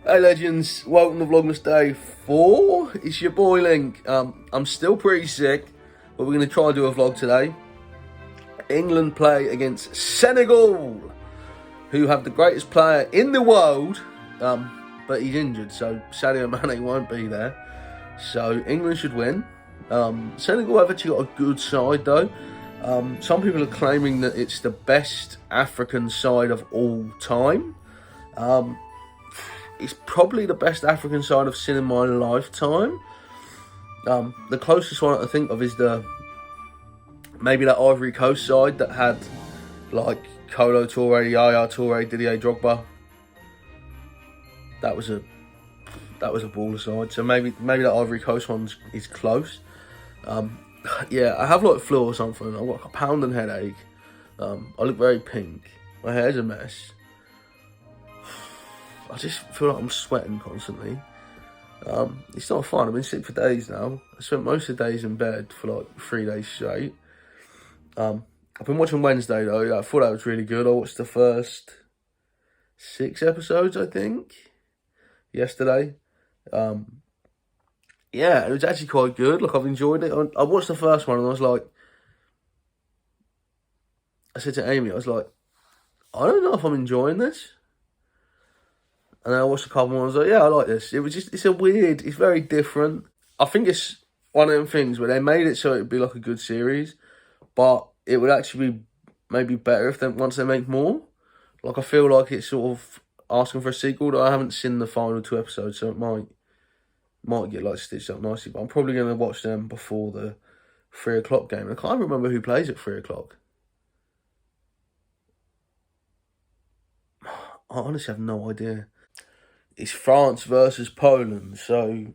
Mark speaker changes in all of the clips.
Speaker 1: Hey legends, welcome to Vlogmas Day 4. It's your boy Link. I'm still pretty sick, but we're going to try to do a vlog today. England play against Senegal, who have the greatest player in the world, but he's injured, so Sadio Mane won't be there. So England should win. Senegal have actually got a good side though. Some people are claiming that it's the best African side of all time. It's probably the best African side I've seen in my lifetime. The closest one I think of is maybe that Ivory Coast side that had like Kolo Touré, Yaya Touré, Didier Drogba. That was a baller side. So maybe that Ivory Coast one is close. Yeah, I have like flu or something. I've got like a pounding headache. I look very pink. My hair's a mess. I just feel like I'm sweating constantly. It's not fun. I've been sick for days now. I spent most of the days in bed for like 3 days straight. I've been watching Wednesday though. I thought that was really good. I watched the first 6 episodes, I think, yesterday. Yeah, it was actually quite good. Like, I've enjoyed it. I watched the first one and I was like, I said to Amy, I was like, I don't know if I'm enjoying this. And then I watched a couple more and I was like, yeah, I like this. It's very different. I think it's one of them things where they made it so it would be like a good series, but it would actually be maybe better once they make more. Like, I feel like it's sort of asking for a sequel. That I haven't seen the final 2 episodes, so it might get like stitched up nicely. But I'm probably going to watch them before the 3 o'clock game. I can't remember who plays at 3 o'clock. I honestly have no idea. It's France versus Poland. So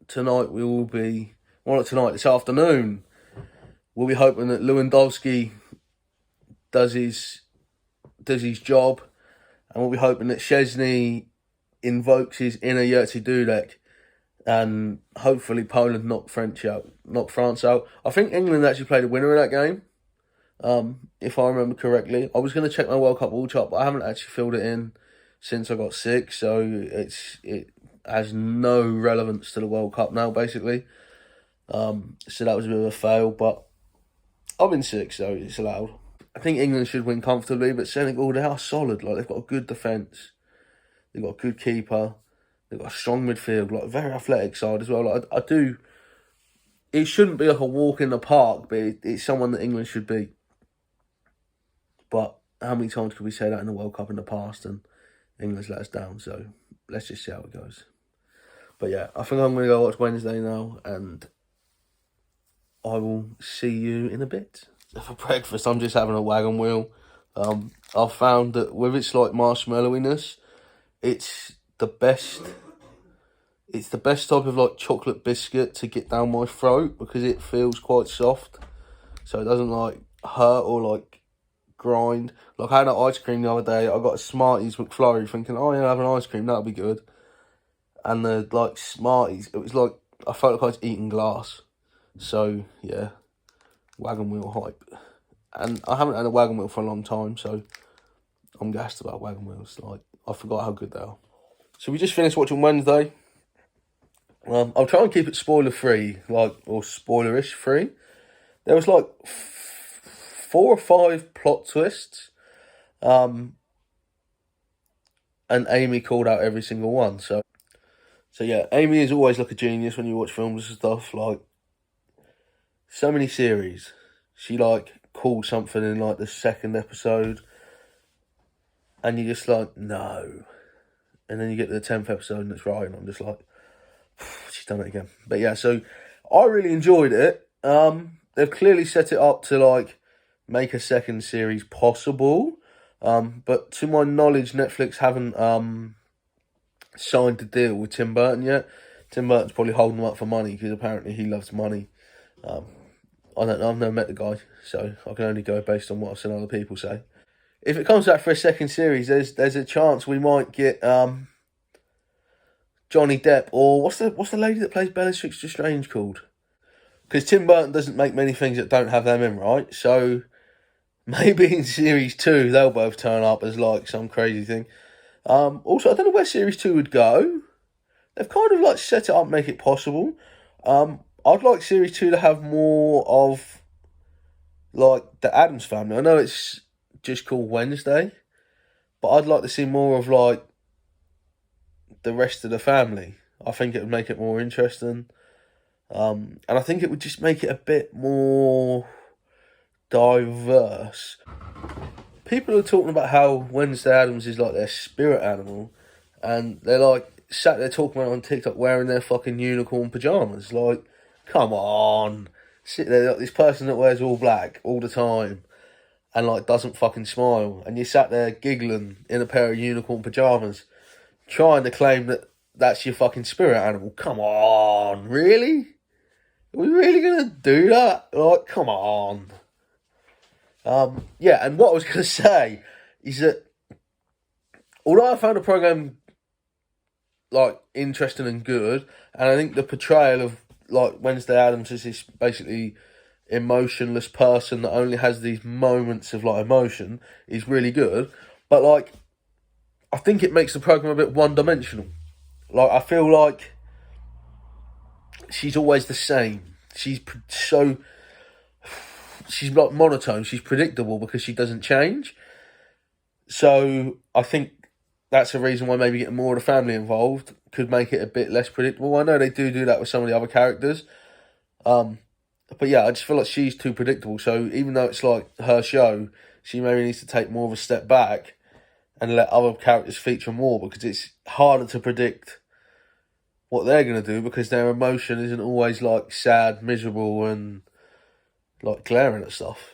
Speaker 1: tonight we will be, well, not tonight, this afternoon, we'll be hoping that Lewandowski does his job, and we'll be hoping that Szczesny invokes his inner Yurtsi Dudek, and hopefully Poland knock France out. I think England actually played a winner of that game, if I remember correctly. I was going to check my World Cup All Chart, but I haven't actually filled it in since I got sick, so it has no relevance to the World Cup now, basically. So that was a bit of a fail, but I've been sick, so it's allowed. I think England should win comfortably, but Senegal, they are solid. Like, they've got a good defence, they've got a good keeper, they've got a strong midfield, like a very athletic side as well. Like, it shouldn't be like a walk in the park, but it's someone that England should beat. But how many times could we say that in the World Cup in the past, and England's let us down? So let's just see how it goes. But yeah, I think I'm going to go watch Wednesday now, and I will see you in a bit. For breakfast, I'm just having a wagon wheel. I've found that with its like marshmallowiness, it's the best type of like chocolate biscuit to get down my throat, because it feels quite soft, so it doesn't like hurt or like grind. Like, I had an ice cream the other day. I got a Smarties McFlurry thinking, oh yeah, I'll have an ice cream, that'll be good. And the like Smarties, it was like, I felt like I was eating glass. So yeah, wagon wheel hype. And I haven't had a wagon wheel for a long time, so I'm gassed about wagon wheels. Like, I forgot how good they are. So we just finished watching Wednesday. I'll try and keep it spoiler free, or spoilerish free. There was like 4 or 5 plot twists, and Amy called out every single one. So yeah, Amy is always like a genius when you watch films and stuff. Like, so many series, she like called something in like the 2nd episode, and you're just like, no, and then you get to the 10th episode and it's right, and I'm just like, she's done it again. But yeah, so I really enjoyed it. They've clearly set it up to like make a 2nd series possible, but to my knowledge, Netflix haven't signed a deal with Tim Burton yet. Tim Burton's probably holding them up for money, because apparently he loves money. I don't know, I've never met the guy, so I can only go based on what I've seen other people say. If it comes out for a 2nd series, there's a chance we might get Johnny Depp, or what's the lady that plays Bellatrix Lestrange called? Because Tim Burton doesn't make many things that don't have them in, right? So maybe in series 2 they'll both turn up as like some crazy thing. Also, I don't know where Series 2 would go. They've kind of like set it up, make it possible. I'd like Series 2 to have more of like the Addams family. I know it's just called Wednesday, but I'd like to see more of like the rest of the family. I think it would make it more interesting. And I think it would just make it a bit more diverse. People are talking about how Wednesday Addams is like their spirit animal, and they're like sat there talking about it on TikTok wearing their fucking unicorn pajamas. Like, come on. Sit there, like this person that wears all black all the time and like doesn't fucking smile, and you sat there giggling in a pair of unicorn pajamas, trying to claim that that's your fucking spirit animal. Come on, really? Are we really gonna do that? Like, come on. Yeah, and what I was gonna say is that although I found the program like interesting and good, and I think the portrayal of like Wednesday Addams as this basically emotionless person that only has these moments of like emotion is really good, but like I think it makes the program a bit one-dimensional. Like, I feel like she's always the same. She's like monotone. She's predictable because she doesn't change. So I think that's a reason why maybe getting more of the family involved could make it a bit less predictable. I know they do that with some of the other characters. But yeah, I just feel like she's too predictable. So even though it's like her show, she maybe needs to take more of a step back and let other characters feature more, because it's harder to predict what they're going to do because their emotion isn't always like sad, miserable and like glaring at stuff.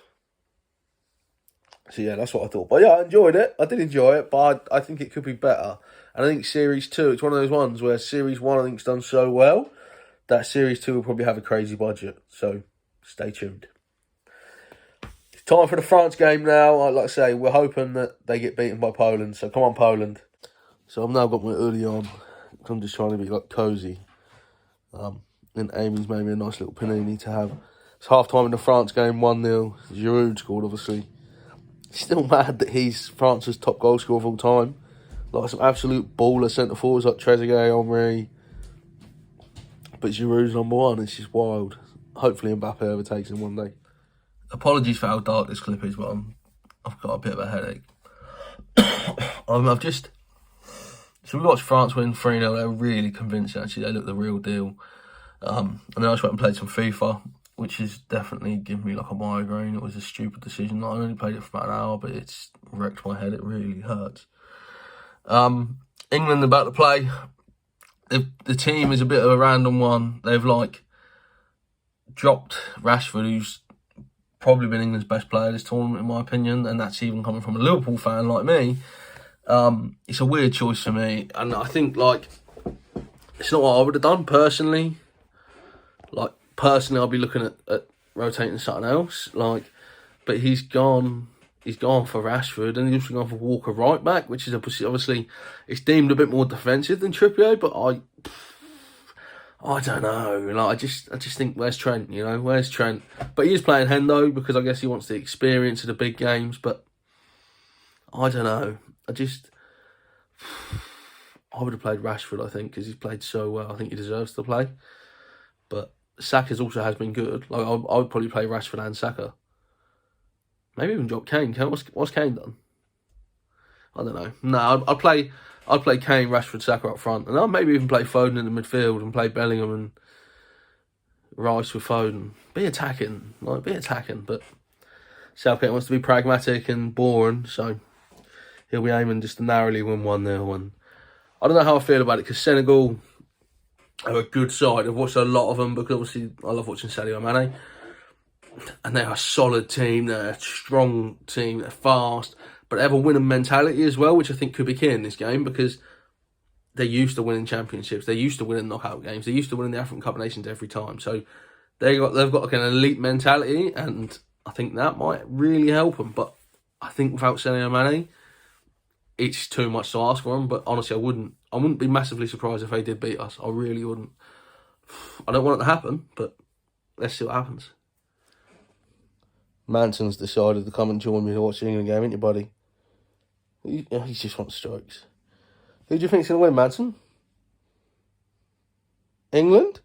Speaker 1: So yeah, that's what I thought. But yeah, I enjoyed it. I did enjoy it, but I think it could be better. And I think Series 2, it's one of those ones where Series 1 I think's done so well that Series 2 will probably have a crazy budget. So stay tuned. It's time for the France game now. Like I say, we're hoping that they get beaten by Poland. So come on, Poland. So I've now got my hoodie on. I'm just trying to be like cosy. And Amy's made me a nice little panini to have. It's half time in the France game, 1-0. Giroud scored, obviously. Still mad that he's France's top goal scorer of all time. Like some absolute baller centre forwards like Trezeguet, Henry. But Giroud's number one. It's just wild. Hopefully Mbappe overtakes him one day. Apologies for how dark this clip is, but I've got a bit of a headache. So we watched France win 3-0. They were really convincing, actually. They looked the real deal. And then I just went and played some FIFA, which has definitely given me like a migraine. It was a stupid decision. I only played it for about an hour, but it's wrecked my head. It really hurts. England about to play. The team is a bit of a random one. They've like dropped Rashford, who's probably been England's best player this tournament, in my opinion, and that's even coming from a Liverpool fan like me. It's a weird choice for me, and I think like it's not what I would have done personally. Like personally, I'll be looking at rotating something else. Like, but he's gone for Rashford, and he's also gone for Walker right back, which is obviously it's deemed a bit more defensive than Trippier. But I don't know. Like I just think where's Trent? You know, where's Trent? But he is playing Hendo because I guess he wants the experience of the big games. But I don't know. I would have played Rashford, I think, because he's played so well. I think he deserves to play. But Saka's also has been good. Like I would probably play Rashford and Saka. Maybe even drop Kane. What's Kane done? I don't know. No, I'd play Kane, Rashford, Saka up front, and I'd maybe even play Foden in the midfield and play Bellingham and Rice with Foden. Be attacking, but Southgate wants to be pragmatic and boring, so he'll be aiming just to narrowly win 1-0. And I don't know how I feel about it, because Senegal are a good side. I've watched a lot of them because obviously I love watching Sadio Mane. And they're a solid team, they're a strong team, they're fast, but they have a winning mentality as well, which I think could be key in this game, because they're used to winning championships, they're used to winning knockout games, they're used to winning the African Cup of Nations every time. So they've got like an elite mentality, and I think that might really help them. But I think without Sadio Mane, it's too much to ask for them. But honestly, I wouldn't be massively surprised if they did beat us. I really wouldn't. I don't want it to happen, but let's see what happens. Manson's decided to come and join me to watch the England game, ain't you, buddy? He just wants strokes. Who do you think's going to win, Manson? England?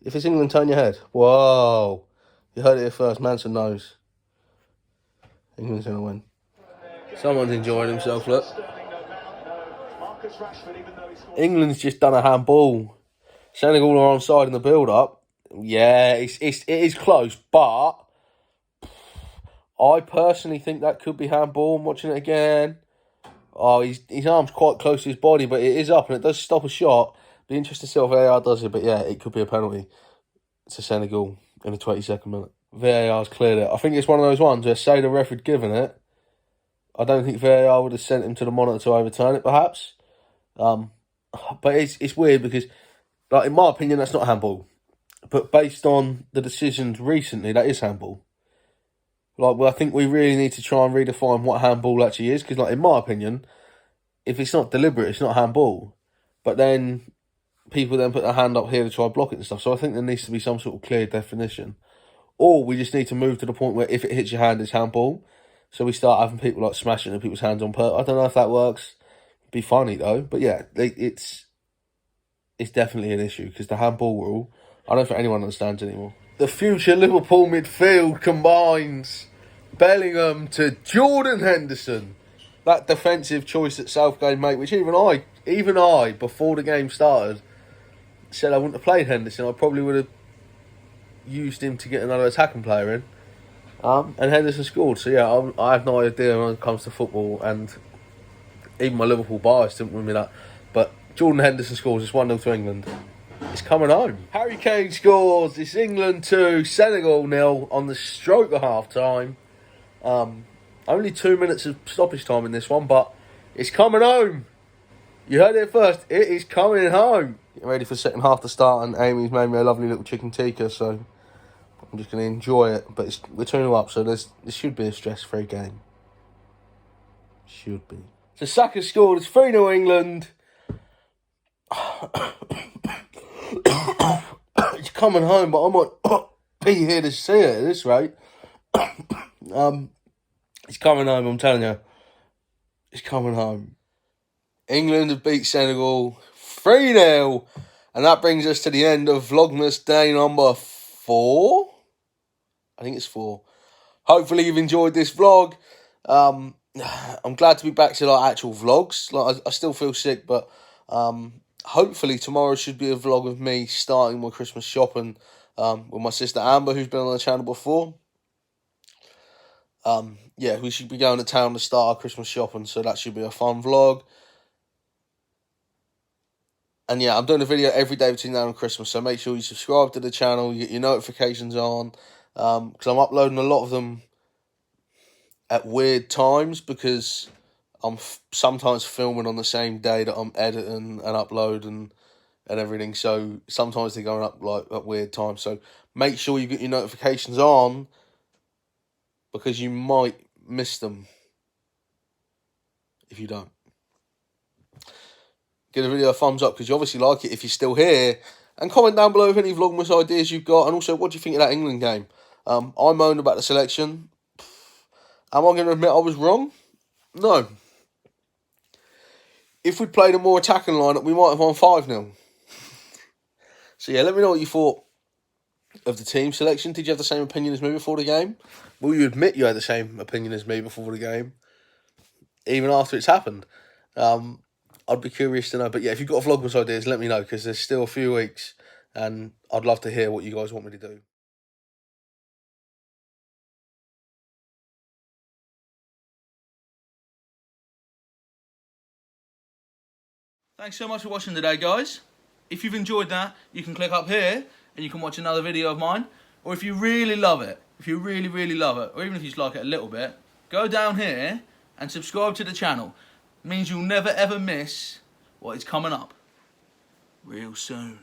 Speaker 1: If it's England, turn your head. Whoa. You heard it here first. Manson knows. England's going to win. Someone's enjoying himself, look. England's just done a handball. Senegal are onside in the build-up. Yeah, it is close, but I personally think that could be handball. I'm watching it again. Oh, his arm's quite close to his body, but it is up and it does stop a shot. Be interested to see if VAR does it, but yeah, it could be a penalty to Senegal in the 22nd minute. VAR's cleared it. I think it's one of those ones where, say the ref had given it, I don't think VAR would have sent him to the monitor to overturn it, perhaps. But it's weird because, like, in my opinion, that's not handball. But based on the decisions recently, that is handball. Like, well, I think we really need to try and redefine what handball actually is. Because, like, in my opinion, if it's not deliberate, it's not handball. But then people then put their hand up here to try and block it and stuff. So I think there needs to be some sort of clear definition. Or we just need to move to the point where if it hits your hand, it's handball. So we start having people, like, smashing into people's hands on purpose. I don't know if that works. It'd be funny, though. But, yeah, it's definitely an issue. Because the handball rule, I don't think anyone understands anymore. The future Liverpool midfield combines Bellingham to Jordan Henderson. That defensive choice that Southgate made, which even I, before the game started, said I wouldn't have played Henderson. I probably would have used him to get another attacking player in. And Henderson scored. So, yeah, I have no idea when it comes to football. And even my Liverpool bias didn't win me that. But Jordan Henderson scores. It's 1-0 to England. It's coming home. Harry Kane scores. It's England 2, Senegal 0 on the stroke of half-time. Only 2 minutes of stoppage time in this one, but it's coming home. You heard it first. It is coming home. Getting ready for the second half to start, and Amy's made me a lovely little chicken tikka, so I'm just going to enjoy it. But we're 2-0 up, so this should be a stress-free game. Should be. So Saka scored. It's 3-0 England. It's coming home, but I might be here to see it at this rate. It's coming home, I'm telling you. It's coming home. England have beat Senegal 3-0. And that brings us to the end of Vlogmas day number 4. I think it's 4. Hopefully you've enjoyed this vlog. I'm glad to be back to like actual vlogs. Like I still feel sick, but hopefully tomorrow should be a vlog of me starting my Christmas shopping with my sister Amber, who's been on the channel before. Yeah, we should be going to town to start our Christmas shopping, so that should be a fun vlog. And yeah, I'm doing a video every day between now and Christmas, so make sure you subscribe to the channel, you get your notifications on, because I'm uploading a lot of them at weird times, because I'm sometimes filming on the same day that I'm editing and uploading and everything, so sometimes they're going up like at weird times, so make sure you get your notifications on, because you might miss them if you don't. Give the video a thumbs up because you obviously like it if you're still here. And comment down below with any Vlogmas ideas you've got. And also, what do you think of that England game? I moaned about the selection. Am I going to admit I was wrong? No. If we'd played a more attacking lineup, we might have won 5-0. So yeah, let me know what you thought of the team selection. Did you have the same opinion as me before the game? Will you admit you had the same opinion as me before the game? Even after it's happened? I'd be curious to know. But yeah, if you've got Vlogmas ideas, let me know, because there's still a few weeks and I'd love to hear what you guys want me to do. Thanks so much for watching today, guys. If you've enjoyed that, you can click up here and you can watch another video of mine. Or if you really love it, if you really, really love it, or even if you just like it a little bit, go down here and subscribe to the channel. It means you'll never ever miss what is coming up real soon.